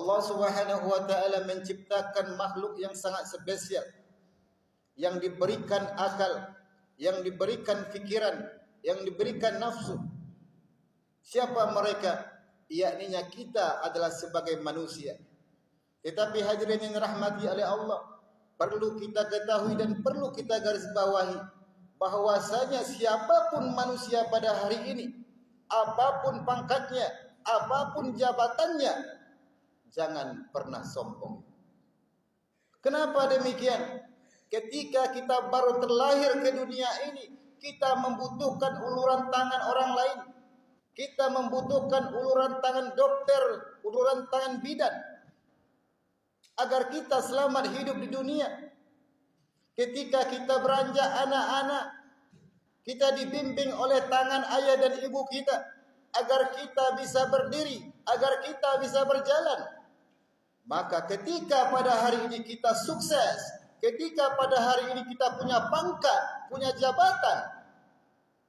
Allah Subhanahu wa taala menciptakan makhluk yang sangat spesial, yang diberikan akal, yang diberikan fikiran, yang diberikan nafsu. Siapa mereka? Yakninya kita adalah sebagai manusia. Tetapi hadirin yang dirahmati oleh Allah, perlu kita ketahui dan perlu kita garis bawahi bahwasanya siapapun manusia pada hari ini, apapun pangkatnya, apapun jabatannya, jangan pernah sombong. Kenapa demikian? Ketika kita baru terlahir ke dunia ini, kita membutuhkan uluran tangan orang lain. Kita membutuhkan uluran tangan dokter, uluran tangan bidan, agar kita selamat hidup di dunia. Ketika kita beranjak anak-anak, kita dibimbing oleh tangan ayah dan ibu kita, agar kita bisa berdiri, agar kita bisa berjalan. Maka ketika pada hari ini kita sukses, ketika pada hari ini kita punya pangkat, punya jabatan,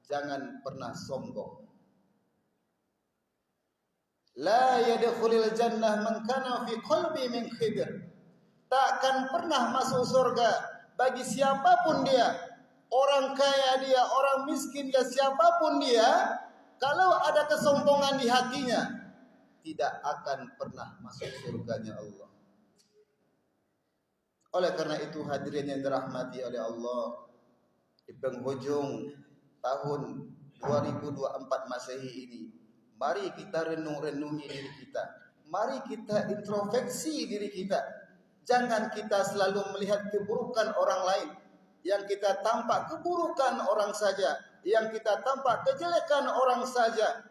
jangan pernah sombong. La yadkhulul jannah man kana fi qalbi min khibr. Takkan pernah masuk surga bagi siapapun dia, orang kaya dia, orang miskin dia, siapapun dia, kalau ada kesombongan di hatinya, tidak akan pernah masuk surganya Allah. Oleh karena itu hadirin yang dirahmati oleh Allah, di penghujung tahun 2024 Masehi ini, mari kita renungi diri kita. Mari kita introspeksi diri kita. Jangan kita selalu melihat keburukan orang lain. Yang kita tampak keburukan orang saja, yang kita tampak kejelekan orang saja.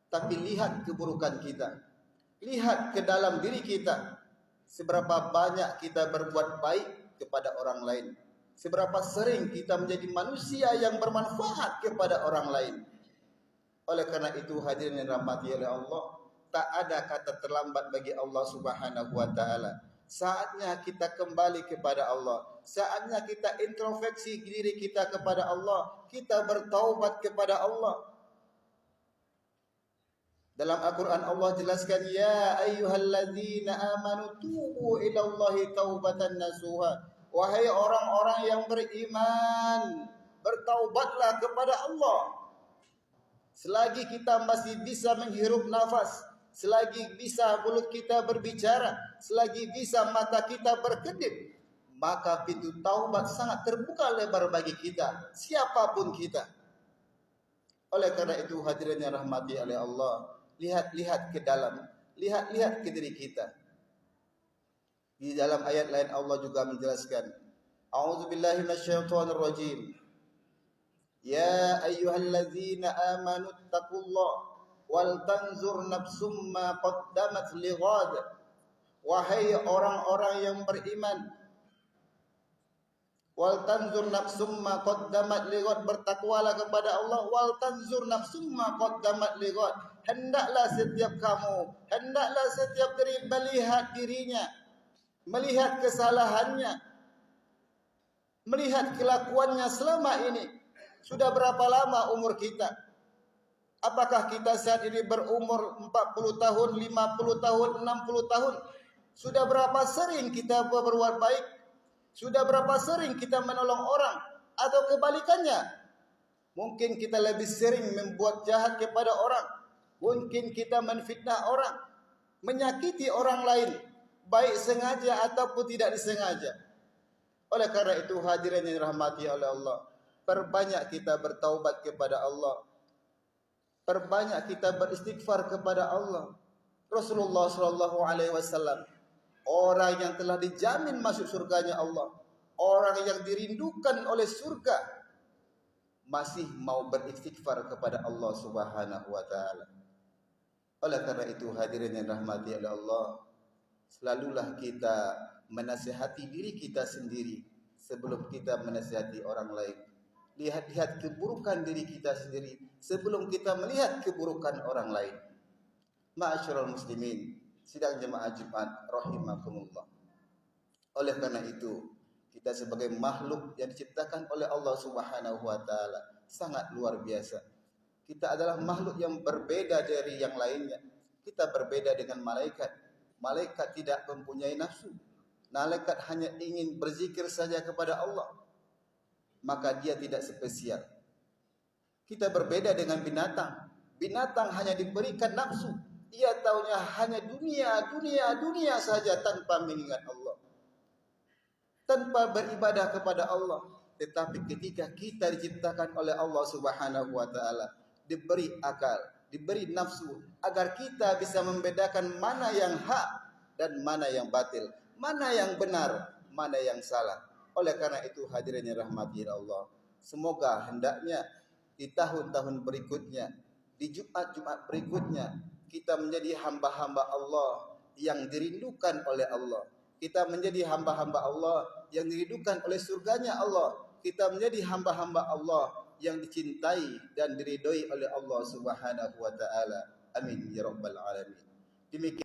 Tapi lihat keburukan kita. Lihat ke dalam diri kita. Seberapa banyak kita berbuat baik kepada orang lain. Seberapa sering kita menjadi manusia yang bermanfaat kepada orang lain. Oleh karena itu hadirin yang dirahmati oleh Allah, tak ada kata terlambat bagi Allah Subhanahu wa taala. Saatnya kita kembali kepada Allah. Saatnya kita introspeksi diri kita kepada Allah. Kita bertaubat kepada Allah. Dalam Al-Quran Allah jelaskan, ya ayyuhalladzina amanu tubu ilallahi taubatan nasuha. Wahai orang-orang yang beriman, bertaubatlah kepada Allah. Selagi kita masih bisa menghirup nafas, selagi bisa mulut kita berbicara, selagi bisa mata kita berkedip, maka pintu taubat sangat terbuka lebar bagi kita, siapapun kita. Oleh karena itu hadirin yang rahmati oleh Allah, lihat-lihat ke dalam, lihat-lihat ke diri kita. Di dalam ayat lain Allah juga menjelaskan, A'udzubillahi minasyaitonirrajim. Ya ayyuhalladzina amanu taqullah wal tanzur nafsum ma qaddamat lighad. Wahai orang-orang yang beriman, wal tanzur nafsum ma qaddamat lighad, bertakwalah kepada Allah. Wal tanzur nafsum ma qaddamat lighad, hendaklah setiap kamu, hendaklah setiap diri melihat dirinya, melihat kesalahannya, melihat kelakuannya selama ini. Sudah berapa lama umur kita? Apakah kita saat ini berumur 40 tahun, 50 tahun, 60 tahun? Sudah berapa sering kita berbuat baik? Sudah berapa sering kita menolong orang? Atau kebalikannya? Mungkin kita lebih sering membuat jahat kepada orang. Mungkin kita menfitnah orang, menyakiti orang lain, baik sengaja ataupun tidak disengaja. Oleh karena itu hadirin yang dirahmati oleh Allah, perbanyak kita bertaubat kepada Allah. Perbanyak kita beristighfar kepada Allah. Rasulullah SAW, orang yang telah dijamin masuk surganya Allah, orang yang dirindukan oleh surga, masih mau beristighfar kepada Allah Subhanahu wa taala. Oleh karena itu hadirin yang rahmati oleh Allah, selalulah kita menasihati diri kita sendiri sebelum kita menasihati orang lain. Lihat-lihat keburukan diri kita sendiri sebelum kita melihat keburukan orang lain. Ma'asyiral muslimin, sidang jemaah Jumat rahimakumullah. Oleh karena itu, kita sebagai makhluk yang diciptakan oleh Allah Subhanahu wa taala sangat luar biasa. Kita adalah makhluk yang berbeda dari yang lainnya. Kita berbeda dengan malaikat. Malaikat tidak mempunyai nafsu. Malaikat hanya ingin berzikir saja kepada Allah. Maka dia tidak spesial. Kita berbeda dengan binatang. Binatang hanya diberikan nafsu. Ia taunya hanya dunia saja tanpa mengingat Allah. Tanpa beribadah kepada Allah. Tetapi ketika kita diciptakan oleh Allah Subhanahu wa taala, diberi akal, diberi nafsu agar kita bisa membedakan mana yang hak dan mana yang batil, mana yang benar, mana yang salah. Oleh karena itu hadirin yang rahmati Allah, semoga hendaknya di tahun-tahun berikutnya, di Jumat-Jumat berikutnya, kita menjadi hamba-hamba Allah yang dirindukan oleh Allah. Kita menjadi hamba-hamba Allah yang dirindukan oleh surganya Allah. Kita menjadi hamba-hamba Allah yang dicintai dan diridhoi oleh Allah Subhanahu wa taala. Amin ya rabbal alamin. Demikian